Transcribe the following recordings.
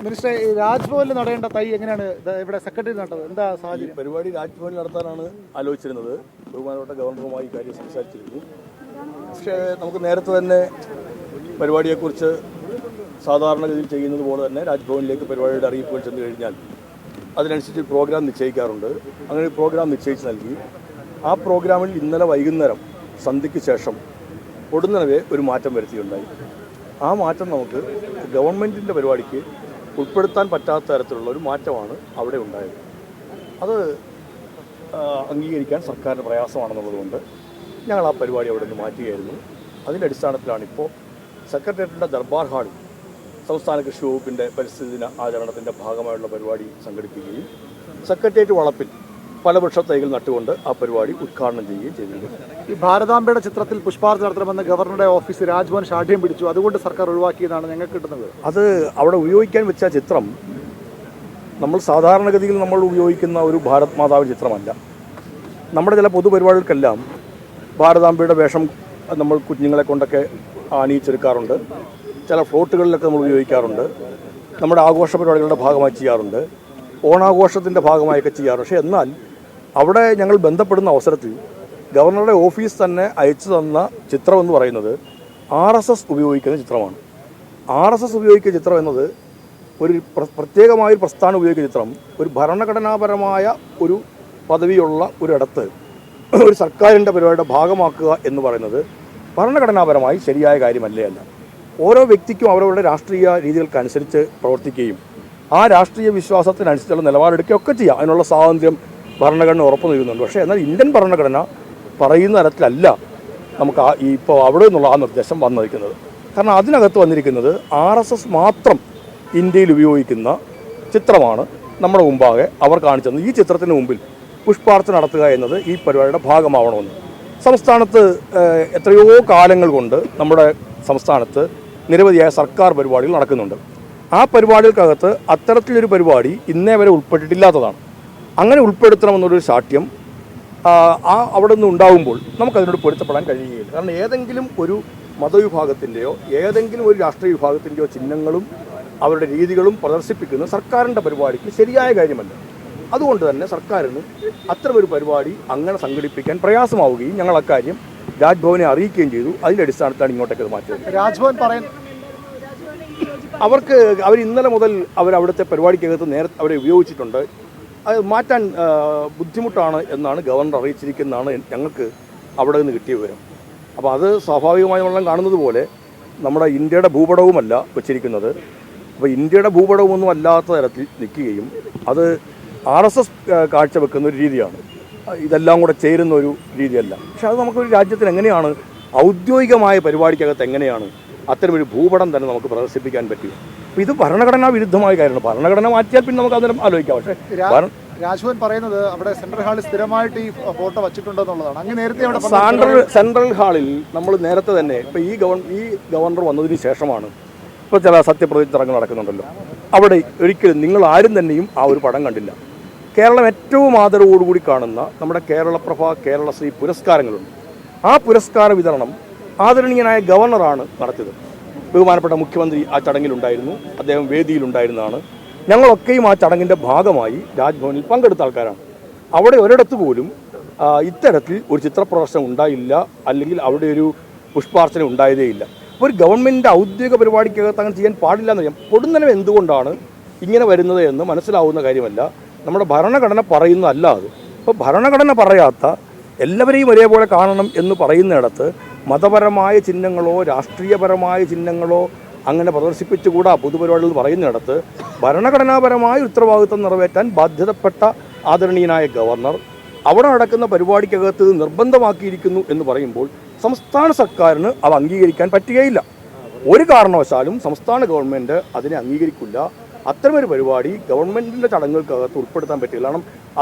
Minister, രാജ്ഭവനിൽ നടേണ്ട തൈ എങ്ങനെയാണ് ഇവിടെ സെക്രട്ടറി നട്ടത്? എന്താ സാഹചര്യം? പരിപാടി രാജ്ഭവനിൽ നടത്താനാണ് ആലോചിച്ചിരുന്നത്. ബഹുമാനപ്പെട്ട ഗവർണറുമായി കാര്യം സംസാരിച്ചിരുന്നു. പക്ഷേ നമുക്ക് നേരത്തെ തന്നെ പരിപാടിയെക്കുറിച്ച് സാധാരണഗതിയിൽ ചെയ്യുന്നത് പോലെ തന്നെ രാജ്ഭവനിലേക്ക് പരിപാടിയുടെ അറിയിപ്പുകൾ ചെന്ന് കഴിഞ്ഞാൽ അതിനനുസരിച്ച് പ്രോഗ്രാം നിശ്ചയിക്കാറുണ്ട്. അങ്ങനെ ഒരു പ്രോഗ്രാം നിശ്ചയിച്ച് നൽകി. ആ പ്രോഗ്രാമിൽ ഇന്നലെ വൈകുന്നേരം സന്ധ്യയ്ക്ക് ശേഷം ഒടുന്നവേ ഒരു മാറ്റം വരുത്തിയുണ്ടായി. ആ മാറ്റം നമുക്ക് ഗവൺമെൻറ്റിൻ്റെ പരിപാടിക്ക് ഉൾപ്പെടുത്താൻ പറ്റാത്ത തരത്തിലുള്ള ഒരു മാറ്റമാണ് അവിടെ ഉണ്ടായത്. അത് അംഗീകരിക്കാൻ സർക്കാരിന് പ്രയാസമാണെന്നുള്ളതുകൊണ്ട് ഞങ്ങൾ ആ പരിപാടി അവിടെ നിന്ന് മാറ്റുകയായിരുന്നു. അതിൻ്റെ അടിസ്ഥാനത്തിലാണ് ഇപ്പോൾ സെക്രട്ടേറിയറ്റിൻ്റെ ദർബാർ ഹാളിൽ സംസ്ഥാന കൃഷി വകുപ്പിൻ്റെ പരിസ്ഥിതി ദിന ആചരണത്തിൻ്റെ ഭാഗമായുള്ള പരിപാടി സംഘടിപ്പിക്കുകയും സെക്രട്ടേറിയറ്റ് വളപ്പിൽ പല വൃക്ഷത്തൈകൾ നട്ടുകൊണ്ട് ആ പരിപാടി ഉദ്ഘാടനം ചെയ്യുകയും ചെയ്തിട്ടുണ്ട്. ഈ ഭാരതാംബയുടെ ചിത്രത്തിൽ പുഷ്പാർച്ചന നടത്തണമെന്ന് ഗവർണറുടെ ഓഫീസ് രാജ്ഭവൻ ശാഠ്യം പിടിച്ചു. അതുകൊണ്ട് സർക്കാർ ഒഴിവാക്കിയതാണ് ഞങ്ങൾക്ക് കിട്ടുന്നത്. അത് അവിടെ ഉപയോഗിക്കാൻ വെച്ച ചിത്രം നമ്മൾ സാധാരണഗതിയിൽ നമ്മൾ ഉപയോഗിക്കുന്ന ഒരു ഭാരത് മാതാവിൻ്റെ ചിത്രമല്ല. നമ്മുടെ ചില പൊതുപരിപാടികൾക്കെല്ലാം ഭാരതാംബയുടെ വേഷം നമ്മൾ കുഞ്ഞുങ്ങളെ കൊണ്ടൊക്കെ അണിയിച്ചെടുക്കാറുണ്ട്. ചില ഫ്ലോട്ടുകളിലൊക്കെ നമ്മൾ ഉപയോഗിക്കാറുണ്ട്. നമ്മുടെ ആഘോഷ പരിപാടികളുടെ ഭാഗമായി ചെയ്യാറുണ്ട്. ഓണാഘോഷത്തിൻ്റെ ഭാഗമായൊക്കെ ചെയ്യാറുണ്ട്. പക്ഷേ എന്നാൽ അവിടെ ഞങ്ങൾ ബന്ധപ്പെടുന്ന അവസരത്തിൽ ഗവർണറുടെ ഓഫീസ് തന്നെ അയച്ചു തന്ന ചിത്രം എന്ന് പറയുന്നത് RSS ഉപയോഗിക്കുന്ന ചിത്രമാണ്. RSS ഉപയോഗിക്കുന്ന ചിത്രം എന്നത് ഒരു പ്രത്യേകമായൊരു പ്രസ്ഥാനം ഉപയോഗിക്കുന്ന ചിത്രം ഒരു ഭരണഘടനാപരമായ ഒരു പദവിയുള്ള ഒരിടത്ത് ഒരു സർക്കാരിൻ്റെ പരിപാടിയുടെ ഭാഗമാക്കുക എന്ന് പറയുന്നത് ഭരണഘടനാപരമായി ശരിയായ കാര്യമല്ലേ അല്ല. ഓരോ വ്യക്തിക്കും അവരവരുടെ രാഷ്ട്രീയ രീതികൾക്കനുസരിച്ച് പ്രവർത്തിക്കുകയും ആ രാഷ്ട്രീയ വിശ്വാസത്തിനനുസരിച്ചുള്ള നിലപാടെടുക്കുകയൊക്കെ ചെയ്യാം. അതിനുള്ള സ്വാതന്ത്ര്യം ഭരണഘടന ഉറപ്പു നൽകുന്നുണ്ട്. പക്ഷേ എന്നാൽ ഇന്ത്യൻ ഭരണഘടന പറയുന്ന തരത്തിലല്ല നമുക്ക് ഇപ്പോൾ അവിടെ നിന്നുള്ള ആ നിർദ്ദേശം വന്നിരിക്കുന്നത്. കാരണം അതിനകത്ത് വന്നിരിക്കുന്നത് RSS മാത്രം ഇന്ത്യയിൽ ഉപയോഗിക്കുന്ന ചിത്രമാണ് നമ്മുടെ മുമ്പാകെ അവർ കാണിച്ചത്. ഈ ചിത്രത്തിന് മുമ്പിൽ പുഷ്പാർച്ചന നടത്തുക എന്നത് ഈ പരിപാടിയുടെ ഭാഗമാവണമെന്ന് സംസ്ഥാനത്ത് എത്രയോ കാലങ്ങൾ കൊണ്ട് നമ്മുടെ സംസ്ഥാനത്ത് നിരവധിയായ സർക്കാർ പരിപാടികൾ നടക്കുന്നുണ്ട്. ആ പരിപാടികൾക്കകത്ത് അത്തരത്തിലൊരു പരിപാടി ഇന്നേ വരെ ഉൾപ്പെട്ടിട്ടില്ലാത്തതാണ്. അങ്ങനെ ഉൾപ്പെടുത്തണമെന്നൊരു ശാഠ്യം അവിടെ നിന്ന് ഉണ്ടാകുമ്പോൾ നമുക്കതിനോട് പൊരുത്തപ്പെടാൻ കഴിയുകയില്ല. കാരണം ഏതെങ്കിലും ഒരു മതവിഭാഗത്തിൻ്റെയോ ഏതെങ്കിലും ഒരു രാഷ്ട്രീയ വിഭാഗത്തിൻ്റെയോ ചിഹ്നങ്ങളും അവരുടെ രീതികളും പ്രദർശിപ്പിക്കുന്നത് സർക്കാരിൻ്റെ പരിപാടിക്ക് ശരിയായ കാര്യമല്ല. അതുകൊണ്ട് തന്നെ സർക്കാരിന് അത്തരമൊരു പരിപാടി അങ്ങനെ സംഘടിപ്പിക്കാൻ പ്രയാസമാവുകയും ഞങ്ങൾ അക്കാര്യം രാജ്ഭവനെ അറിയിക്കുകയും ചെയ്തു. അതിൻ്റെ അടിസ്ഥാനത്തിലാണ് ഇങ്ങോട്ടേക്ക് അത് മാറ്റിയത്. രാജ്ഭവൻ അവർ ഇന്നലെ മുതൽ അവിടുത്തെ പരിപാടിക്കകത്ത് നേരത്തെ അവരെ ഉപയോഗിച്ചിട്ടുണ്ട്. അത് മാറ്റാൻ ബുദ്ധിമുട്ടാണ് എന്നാണ് ഗവർണർ അറിയിച്ചിരിക്കുന്നതാണ് ഞങ്ങൾക്ക് അവിടെ നിന്ന് കിട്ടിയ വിവരം. അപ്പോൾ അത് സ്വാഭാവികമായി നമ്മൾ കാണുന്നത് പോലെ നമ്മുടെ ഇന്ത്യയുടെ ഭൂപടവുമല്ല വെച്ചിരിക്കുന്നത്. അപ്പോൾ ഇന്ത്യയുടെ ഭൂപടവുമൊന്നും അല്ലാത്ത തരത്തിൽ നിൽക്കുകയും അത് RSS കാഴ്ചവെക്കുന്ന ഒരു രീതിയാണ്. ഇതെല്ലാം കൂടെ ചേരുന്ന ഒരു രീതിയല്ല. പക്ഷെ അത് നമുക്കൊരു രാജ്യത്തിന് എങ്ങനെയാണ് ഔദ്യോഗികമായ പരിപാടിക്കകത്ത് എങ്ങനെയാണ് അത്തരമൊരു ഭൂപടം തന്നെ നമുക്ക് പ്രദർശിപ്പിക്കാൻ പറ്റും? അപ്പോൾ ഇത് ഭരണഘടനാ വിരുദ്ധമായ കാര്യമാണ്. ഭരണഘടന മാറ്റിയാൽ പിന്നെ നമുക്ക് അതിനും ആലോചിക്കാം. പക്ഷേ രാജ്ഭവൻ പറയുന്നത് അവിടെ സെൻട്രൽ ഹാളിൽ സ്ഥിരമായിട്ട് ഈ ഫോട്ടോ വച്ചിട്ടുണ്ടെന്നുള്ളതാണ്. അങ്ങനെ നേരത്തെ അവിടെ സെൻട്രൽ ഹാളിൽ നമ്മൾ നേരത്തെ തന്നെ ഇപ്പോൾ ഈ ഗവർണർ വന്നതിന് ശേഷമാണ് ഇപ്പോൾ ചില സത്യപ്രതിജ്ഞ ചടങ്ങ് നടക്കുന്നുണ്ടല്ലോ. അവിടെ ഒരിക്കലും നിങ്ങൾ ആരും തന്നെയും ആ ഒരു പടം കണ്ടില്ല. കേരളം ഏറ്റവും ആദരവോടുകൂടി കാണുന്ന നമ്മുടെ കേരളപ്രഭ കേരളശ്രീ പുരസ്കാരങ്ങളുണ്ട്. ആ പുരസ്കാര വിതരണം ആദരണീയനായ ഗവർണറാണ് നടത്തിയത്. ബഹുമാനപ്പെട്ട മുഖ്യമന്ത്രി ആ ചടങ്ങിലുണ്ടായിരുന്നു. അദ്ദേഹം വേദിയിലുണ്ടായിരുന്നതാണ്. ഞങ്ങളൊക്കെയും ആ ചടങ്ങിൻ്റെ ഭാഗമായി രാജ്ഭവനിൽ പങ്കെടുത്ത ആൾക്കാരാണ്. അവിടെ ഒരിടത്ത് പോലും ഇത്തരത്തിൽ ഒരു ചിത്രപ്രദർശനം ഉണ്ടായില്ല, അല്ലെങ്കിൽ അവിടെ ഒരു പുഷ്പാർച്ചന ഉണ്ടായതേയില്ല. അപ്പോൾ ഒരു ഗവൺമെൻറ്റിൻ്റെ ഔദ്യോഗിക പരിപാടിക്കകത്ത് അങ്ങനെ ചെയ്യാൻ പാടില്ല എന്നറിയാം. പൊടുന്നനെ എന്തുകൊണ്ടാണ് ഇങ്ങനെ വരുന്നത് എന്ന് മനസ്സിലാവുന്ന കാര്യമല്ല. നമ്മുടെ ഭരണഘടന പറയുന്നതല്ല അത്. അപ്പോൾ ഭരണഘടന പറയാത്ത എല്ലാവരെയും ഒരേപോലെ കാണണം എന്ന് പറയുന്നിടത്ത് മതപരമായ ചിഹ്നങ്ങളോ രാഷ്ട്രീയപരമായ ചിഹ്നങ്ങളോ അങ്ങനെ പ്രദർശിപ്പിച്ചുകൂടാ പൊതുപരിപാടികൾ പറയുന്നിടത്ത് ഭരണഘടനാപരമായ ഉത്തരവാദിത്വം നിറവേറ്റാൻ ബാധ്യതപ്പെട്ട ആദരണീയനായ ഗവർണർ അവിടെ നടക്കുന്ന പരിപാടിക്കകത്ത് നിർബന്ധമാക്കിയിരിക്കുന്നു എന്ന് പറയുമ്പോൾ സംസ്ഥാന സർക്കാരിന് അത് അംഗീകരിക്കാൻ പറ്റുകയില്ല. ഒരു കാരണവശാലും സംസ്ഥാന ഗവൺമെൻറ് അതിനെ അംഗീകരിക്കില്ല. അത്തരമൊരു പരിപാടി ഗവൺമെൻറ്റിൻ്റെ ചടങ്ങുകൾക്കകത്ത് ഉൾപ്പെടുത്താൻ പറ്റില്ല. കാരണം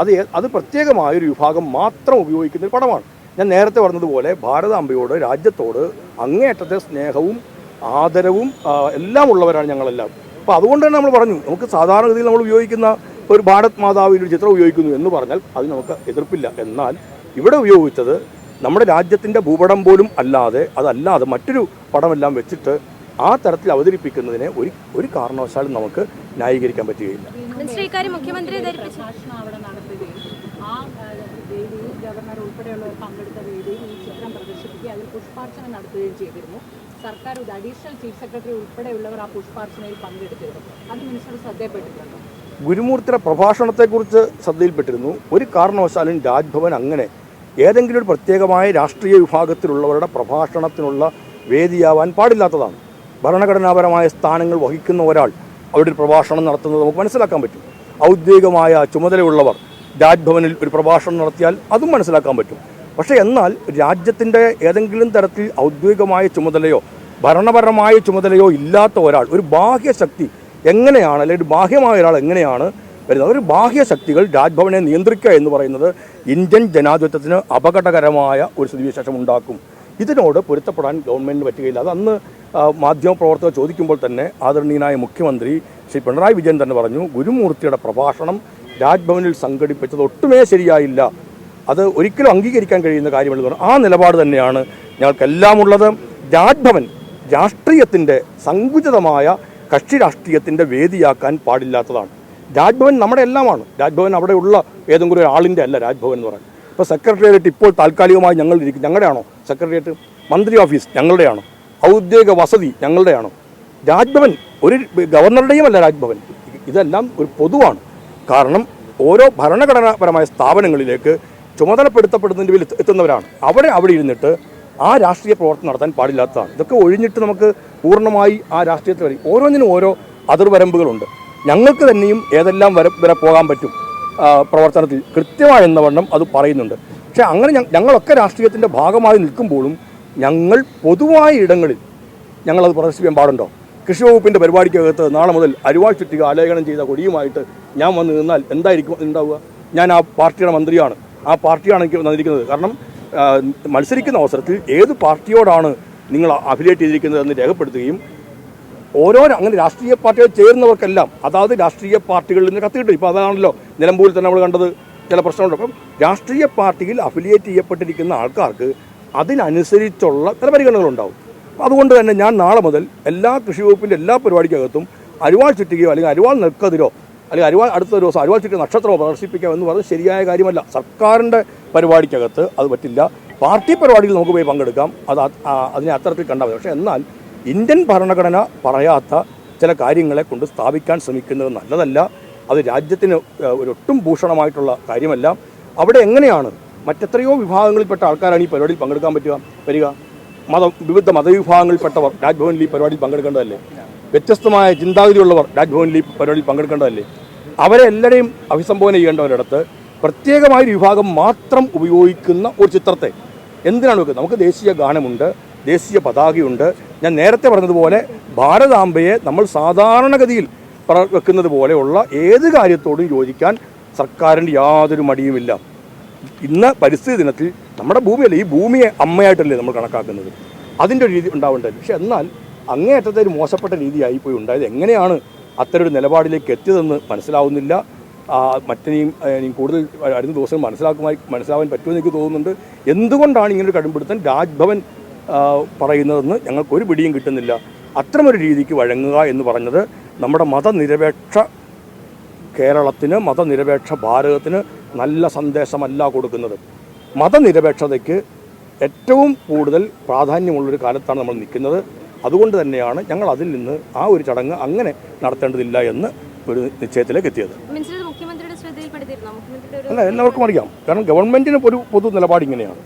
അത് പ്രത്യേകമായൊരു വിഭാഗം മാത്രം ഉപയോഗിക്കുന്ന ഒരു പടമാണ്. ഞാൻ നേരത്തെ പറഞ്ഞതുപോലെ ഭാരതാംബയോട് രാജ്യത്തോട് അങ്ങേയറ്റത്തെ സ്നേഹവും ആദരവും എല്ലാം ഉള്ളവരാണ് ഞങ്ങളെല്ലാം. അപ്പോൾ അതുകൊണ്ട് തന്നെ നമ്മൾ പറഞ്ഞു, നമുക്ക് സാധാരണഗതിയിൽ നമ്മൾ ഉപയോഗിക്കുന്ന ഒരു ഭാരത് മാതാവിൻ്റെ ഒരു ചിത്രം ഉപയോഗിക്കുന്നു എന്ന് പറഞ്ഞാൽ അതിന് നമുക്ക് എതിർപ്പില്ല. എന്നാൽ ഇവിടെ ഉപയോഗിച്ചത് നമ്മുടെ രാജ്യത്തിൻ്റെ ഭൂപടം പോലും അല്ലാതെ അതല്ലാതെ മറ്റൊരു പടമെല്ലാം വെച്ചിട്ട് ആ തരത്തിൽ അവതരിപ്പിക്കുന്നതിനെ ഒരു കാരണവശാലും നമുക്ക് ന്യായീകരിക്കാൻ പറ്റുകയില്ല. മുഖ്യമന്ത്രി ഗവർണർ ഉൾപ്പെടെയുള്ളവർ പങ്കെടുത്ത വേദിയിൽ ഈ ചിത്രം പ്രദർശിപ്പിക്കുകയും അതിൽ പുഷ്പാർച്ചന നടത്തുകയും ചെയ്തിരുന്നു. സർക്കാർ അഡീഷണൽ ചീഫ് സെക്രട്ടറി ഉൾപ്പെടെയുള്ളവർ ആ പുഷ്പാർച്ചനയിൽ പങ്കെടുത്തിരുന്നു. അത് മിനിസ്റ്റർ ശ്രദ്ധയിൽപ്പെട്ടിട്ടുണ്ടോ? ഗുരുമൂർത്തിയുടെ പ്രഭാഷണത്തെക്കുറിച്ച് ശ്രദ്ധയിൽപ്പെട്ടിരുന്നു. ഒരു കാരണവശാലും രാജ്ഭവൻ അങ്ങനെ ഏതെങ്കിലും ഒരു പ്രത്യേകമായ രാഷ്ട്രീയ വിഭാഗത്തിലുള്ളവരുടെ പ്രഭാഷണത്തിനുള്ള വേദിയാവാൻ പാടില്ലാത്തതാണ്. ഭരണഘടനാപരമായ സ്ഥാനങ്ങൾ വഹിക്കുന്ന ഒരാൾ അവിടെ ഒരു പ്രഭാഷണം നടത്തുന്നത് നമുക്ക് മനസ്സിലാക്കാൻ പറ്റും. ഔദ്യോഗികമായ ചുമതലയുള്ളവർ രാജ്ഭവനിൽ ഒരു പ്രഭാഷണം നടത്തിയാൽ അതും മനസ്സിലാക്കാൻ പറ്റും. പക്ഷേ എന്നാൽ രാജ്യത്തിൻ്റെ ഏതെങ്കിലും തരത്തിൽ ഔദ്യോഗികമായ ചുമതലയോ ഭരണപരമായ ചുമതലയോ ഇല്ലാത്ത ഒരാൾ, ഒരു ബാഹ്യശക്തി എങ്ങനെയാണ്, അല്ലെങ്കിൽ ബാഹ്യമായ ഒരാൾ എങ്ങനെയാണ് വരുന്നത്? ഒരു ബാഹ്യശക്തികൾ രാജ്ഭവനെ നിയന്ത്രിക്കുക എന്ന് പറയുന്നത് ഇന്ത്യൻ ജനാധിപത്യത്തിന് അപകടകരമായ ഒരു സ്ഥിതിവിശേഷം ഉണ്ടാക്കും. ഇതിനോട് പൊരുത്തപ്പെടാൻ ഗവൺമെൻറ്റിന് പറ്റുകയില്ല. അത് അന്ന് മാധ്യമപ്രവർത്തകർ ചോദിക്കുമ്പോൾ തന്നെ ആദരണീയനായ മുഖ്യമന്ത്രി ശ്രീ പിണറായി വിജയൻ തന്നെ പറഞ്ഞു, ഗുരുമൂർത്തിയുടെ പ്രഭാഷണം രാജ്ഭവനിൽ സംഘടിപ്പിച്ചത് ഒട്ടുമേ ശരിയായില്ല, അത് ഒരിക്കലും അംഗീകരിക്കാൻ കഴിയുന്ന കാര്യമല്ലെന്ന് പറഞ്ഞു. ആ നിലപാട് തന്നെയാണ് ഞങ്ങൾക്കെല്ലാം ഉള്ളത്. രാജ്ഭവൻ രാഷ്ട്രീയത്തിൻ്റെ സങ്കുചിതമായ കക്ഷി രാഷ്ട്രീയത്തിൻ്റെ വേദിയാക്കാൻ പാടില്ലാത്തതാണ്. രാജ്ഭവൻ നമ്മുടെ എല്ലാമാണ്. രാജ്ഭവൻ അവിടെയുള്ള ഏതെങ്കിലും ഒരു ആളിൻ്റെ അല്ല രാജ്ഭവൻ എന്ന് പറയുന്നത്. ഇപ്പോൾ സെക്രട്ടേറിയറ്റ് ഇപ്പോൾ താൽക്കാലികമായി ഞങ്ങളിരിക്കും, ഞങ്ങളുടെയാണോ സെക്രട്ടേറിയറ്റ്? മന്ത്രി ഓഫീസ് ഞങ്ങളുടെയാണോ? ഔദ്യോഗിക വസതി ഞങ്ങളുടെയാണോ? രാജ്ഭവൻ ഒരു ഗവർണറുടെയും അല്ല രാജ്ഭവൻ. ഇതെല്ലാം ഒരു പൊതുവാണ്. കാരണം ഓരോ ഭരണഘടനാപരമായ സ്ഥാപനങ്ങളിലേക്ക് ചുമതലപ്പെടുത്തപ്പെടുന്നതിൻ്റെ പേരിൽ എത്തുന്നവരാണ്. അവിടെ ഇരുന്നിട്ട് ആ രാഷ്ട്രീയ പ്രവർത്തനം നടത്താൻ പാടില്ലാത്തതാണ്. ഇതൊക്കെ ഒഴിഞ്ഞിട്ട് നമുക്ക് പൂർണ്ണമായി ആ രാഷ്ട്രീയത്തിൽ വരും. ഓരോന്നിനും ഓരോ അതിർവരമ്പുകളുണ്ട്. ഞങ്ങൾക്ക് തന്നെയും ഏതെല്ലാം വരെ പോകാൻ പറ്റും പ്രവർത്തനത്തിൽ കൃത്യമായി എന്നവണ്ണം അത് പറയുന്നുണ്ട്. പക്ഷേ അങ്ങനെ ഞങ്ങളൊക്കെ രാഷ്ട്രീയത്തിൻ്റെ ഭാഗമായി നിൽക്കുമ്പോഴും ഞങ്ങൾ പൊതുവായ ഇടങ്ങളിൽ ഞങ്ങളത് പ്രദർശിപ്പിക്കാൻ പാടുണ്ടോ? കൃഷി വകുപ്പിൻ്റെ പരിപാടിക്കകത്ത് നാളെ മുതൽ അരിവാൾ ചുറ്റിക ആലേഖനം ചെയ്ത കൊടിയുമായിട്ട് ഞാൻ വന്ന് നിന്നാൽ എന്തായിരിക്കും ഉണ്ടാവുക? ഞാൻ ആ പാർട്ടിയുടെ മന്ത്രിയാണ്, ആ പാർട്ടിയാണ് എനിക്ക് വന്നിരിക്കുന്നത്. കാരണം മത്സരിക്കുന്ന അവസരത്തിൽ ഏത് പാർട്ടിയോടാണ് നിങ്ങൾ അഫിലിയേറ്റ് ചെയ്തിരിക്കുന്നതെന്ന് രേഖപ്പെടുത്തുകയും അങ്ങനെ രാഷ്ട്രീയ പാർട്ടികൾ ചേരുന്നവർക്കെല്ലാം അതാത് രാഷ്ട്രീയ പാർട്ടികളിൽ നിന്ന് കത്തിക്കിട്ടും. ഇപ്പോൾ അതാണല്ലോ നിലമ്പൂരിൽ തന്നെ നമ്മൾ കണ്ടത്, ചില പ്രശ്നമുണ്ട്. അപ്പം രാഷ്ട്രീയ പാർട്ടിയിൽ അഫിലിയേറ്റ് ചെയ്യപ്പെട്ടിരിക്കുന്ന ആൾക്കാർക്ക് അതിനനുസരിച്ചുള്ള ചില പരിഗണനകളുണ്ടാവും. അപ്പോൾ അതുകൊണ്ട് തന്നെ ഞാൻ നാളെ മുതൽ എല്ലാ കൃഷി വകുപ്പിൻ്റെ എല്ലാ പരിപാടിക്കകത്തും അരിവാൾ ചുറ്റികയോ അല്ലെങ്കിൽ അരിവാൾ നെൽക്കതിരോ അല്ലെങ്കിൽ അരിവാൾ അടുത്ത ദിവസം അരിവാൾ ചുറ്റിക നക്ഷത്രമോ പ്രദർശിപ്പിക്കാം എന്ന് പറഞ്ഞത് ശരിയായ കാര്യമല്ല. സർക്കാരിൻ്റെ പരിപാടിക്കകത്ത് അത് പറ്റില്ല. പാർട്ടി പരിപാടിയിൽ നമുക്ക് പോയി പങ്കെടുക്കാം, അതിനെ അത്തരത്തിൽ കണ്ടാൽ മതി. പക്ഷേ എന്നാൽ ഇന്ത്യൻ ഭരണഘടന പറയാത്ത ചില കാര്യങ്ങളെ കൊണ്ട് സ്ഥാപിക്കാൻ ശ്രമിക്കുന്നത് നല്ലതല്ല. അത് രാജ്യത്തിന് ഒരൊട്ടും ഭൂഷണമായിട്ടുള്ള കാര്യമല്ല. അവിടെ എങ്ങനെയാണ് മറ്റെത്രയോ വിഭാഗങ്ങളിൽപ്പെട്ട ആൾക്കാരാണ് ഈ പരിപാടിയിൽ പങ്കെടുക്കാൻ വരിക? വിവിധ മതവിഭാഗങ്ങളിൽപ്പെട്ടവർ രാജ്ഭവനിൽ ഈ പരിപാടിയിൽ പങ്കെടുക്കേണ്ടതല്ലേ? വ്യത്യസ്തമായ ചിന്താഗതിയുള്ളവർ രാജ്ഭവനിൽ ഈ പരിപാടിയിൽ പങ്കെടുക്കേണ്ടതല്ലേ? അവരെ എല്ലാവരെയും അഭിസംബോധന ചെയ്യേണ്ടവരിടത്ത് പ്രത്യേകമായൊരു വിഭാഗം മാത്രം ഉപയോഗിക്കുന്ന ഒരു ചിത്രത്തെ എന്തിനാണ് വെക്കുന്നത്? നമുക്ക് ദേശീയ ഗാനമുണ്ട്, ദേശീയ പതാകയുണ്ട്. ഞാൻ നേരത്തെ പറഞ്ഞതുപോലെ ഭാരതാംബയെ നമ്മൾ സാധാരണഗതിയിൽ വെക്കുന്നത് പോലെയുള്ള ഏത് കാര്യത്തോടും യോജിക്കാൻ സർക്കാരിൻ്റെ യാതൊരു മടിയുമില്ല. ഇന്ന് പരിസ്ഥിതി ദിനത്തിൽ നമ്മുടെ ഭൂമിയല്ലേ, ഈ ഭൂമിയെ അമ്മയായിട്ടല്ലേ നമ്മൾ കണക്കാക്കുന്നത്. അതിൻ്റെ ഒരു രീതി ഉണ്ടാവേണ്ടത്. പക്ഷെ എന്നാൽ അങ്ങേയറ്റത്തെ ഒരു മോശപ്പെട്ട രീതിയായിപ്പോയി ഉണ്ടായത്. എങ്ങനെയാണ് അത്തരൊരു നിലപാടിലേക്ക് എത്തിയതെന്ന് മനസ്സിലാവുന്നില്ല. മറ്റിനെയും കൂടുതൽ അടുത്ത ദിവസം മനസ്സിലാവാൻ പറ്റുമെന്ന് എനിക്ക് തോന്നുന്നുണ്ട്. എന്തുകൊണ്ടാണ് ഇങ്ങനൊരു കടുംപിടുത്തം രാജ്ഭവൻ പറയുന്നതെന്ന് ഞങ്ങൾക്കൊരു പിടിയും കിട്ടുന്നില്ല. അത്തരമൊരു രീതിക്ക് വഴങ്ങുക എന്ന് പറഞ്ഞത് നമ്മുടെ മതനിരപേക്ഷ കേരളത്തിന്, മതനിരപേക്ഷ ഭാരതത്തിന് നല്ല സന്ദേശമല്ല കൊടുക്കുന്നത്. മതനിരപേക്ഷതയ്ക്ക് ഏറ്റവും കൂടുതൽ പ്രാധാന്യമുള്ളൊരു കാലത്താണ് നമ്മൾ നിൽക്കുന്നത്. അതുകൊണ്ട് തന്നെയാണ് ഞങ്ങൾ അതിൽ നിന്ന് ആ ഒരു ചടങ്ങ് അങ്ങനെ നടത്തേണ്ടതില്ല എന്ന് ഒരു നിശ്ചയത്തിലേക്ക് എത്തിയത്. മുഖ്യമന്ത്രിയുടെ ശ്രദ്ധയിൽപ്പെടുത്തിയിരുന്നോ? അല്ല, എല്ലാവർക്കും അറിയാം. കാരണം ഗവൺമെൻറ്റിന് ഒരു പൊതു നിലപാട് ഇങ്ങനെയാണ്.